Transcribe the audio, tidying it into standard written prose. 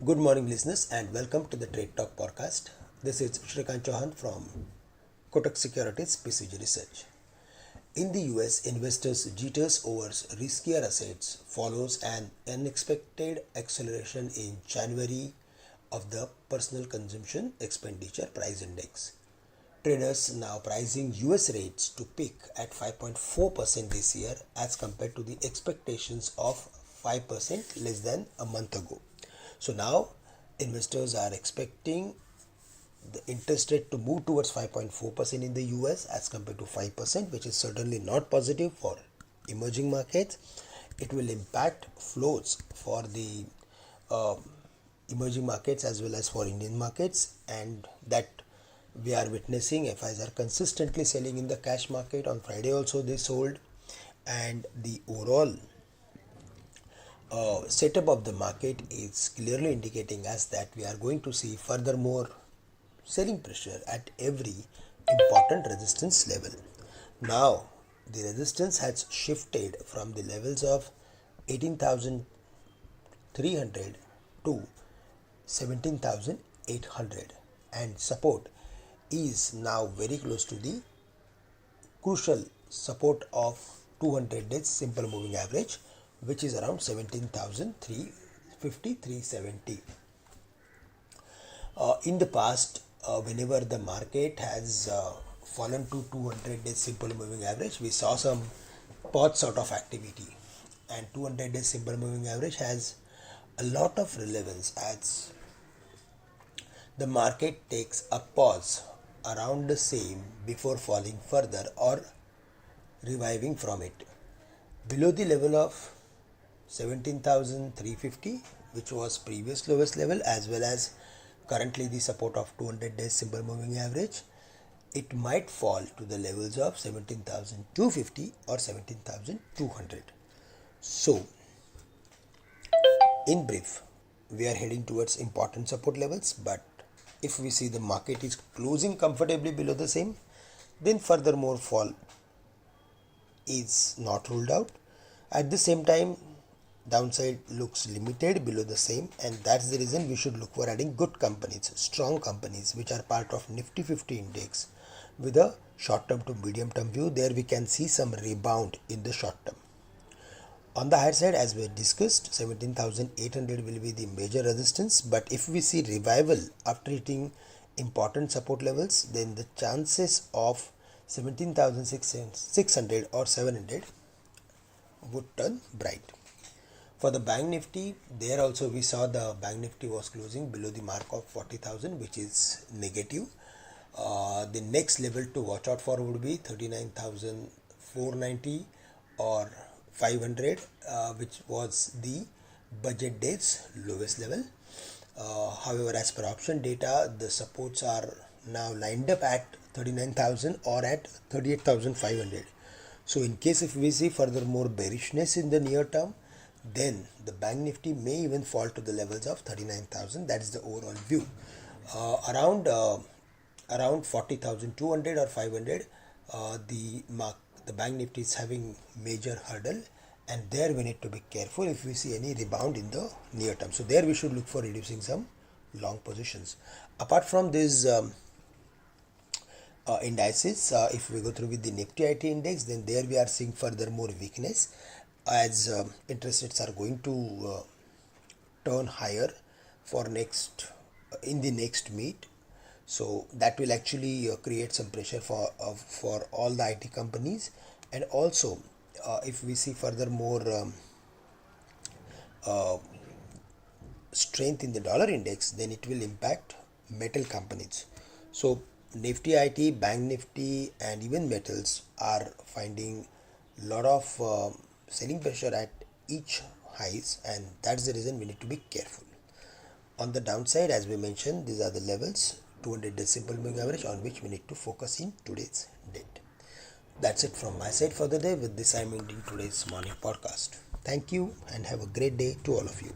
Good morning, listeners, and welcome to the Trade Talk podcast. This is Shrikant Chouhan from Kotak Securities PCG Research. In the US, investors' jitters over riskier assets follows an unexpected acceleration in January of the Personal Consumption Expenditure Price Index. Traders now pricing US rates to peak at 5.4% this year as compared to the expectations of 5% less than a month ago. So now investors are expecting the interest rate to move towards 5.4% in the US as compared to 5%, which is certainly not positive for emerging markets. It will impact flows for the uh, emerging markets as well as for Indian markets, and that we are witnessing FIs are consistently selling in the cash market. On Friday also they sold, and the overall setup of the market is clearly indicating us that we are going to see furthermore selling pressure at every important resistance level. Now, the resistance has shifted from the levels of 18,300 to 17,800, and support is now very close to the crucial support of 200 days simple moving average, which is around 17,350-370. In the past, whenever the market has fallen to 200 days simple moving average, we saw some pause sort of activity, and 200 days simple moving average has a lot of relevance as the market takes a pause around the same before falling further or reviving from it. Below the level of 17,350, which was previous lowest level, as well as currently the support of 200 days simple moving average, it might fall to the levels of 17,250 or 17,200. So, in brief, we are heading towards important support levels, but if we see the market is closing comfortably below the same, then furthermore fall is not ruled out. At the same time, downside looks limited below the same, and that's the reason we should look for adding good companies, strong companies which are part of Nifty 50 index with a short term to medium term view. There we can see some rebound in the short term. On the higher side, as we discussed, 17,800 will be the major resistance, but if we see revival after hitting important support levels, then the chances of 17,600 or 700 would turn bright. For the Bank Nifty, there also we saw the Bank Nifty was closing below the mark of 40,000, which is negative. The next level to watch out for would be 39,490 or 500, which was the budget days lowest level. However, as per option data, the supports are now lined up at 39,000 or at 38,500. So in case if we see furthermore bearishness in the near term, then the Bank Nifty may even fall to the levels of 39,000. That is the overall view. Around 40,200 or 500, the Bank Nifty is having major hurdle, and there we need to be careful if we see any rebound in the near term. So there we should look for reducing some long positions. Apart from these indices, if we go through with the Nifty IT index, then there we are seeing further more weakness as interest rates are going to turn higher for in the next meet. So that will actually create some pressure for all the IT companies, and also if we see further more strength in the dollar index, then it will impact metal companies. So Nifty IT, Bank Nifty, and even metals are finding a lot of selling pressure at each highs, and that's the reason we need to be careful. On the downside, as we mentioned, these are the levels 200 days simple moving average on which we need to focus in today's date. That's it from my side for the day. With this, I'm ending today's morning podcast. Thank you and have a great day to all of you.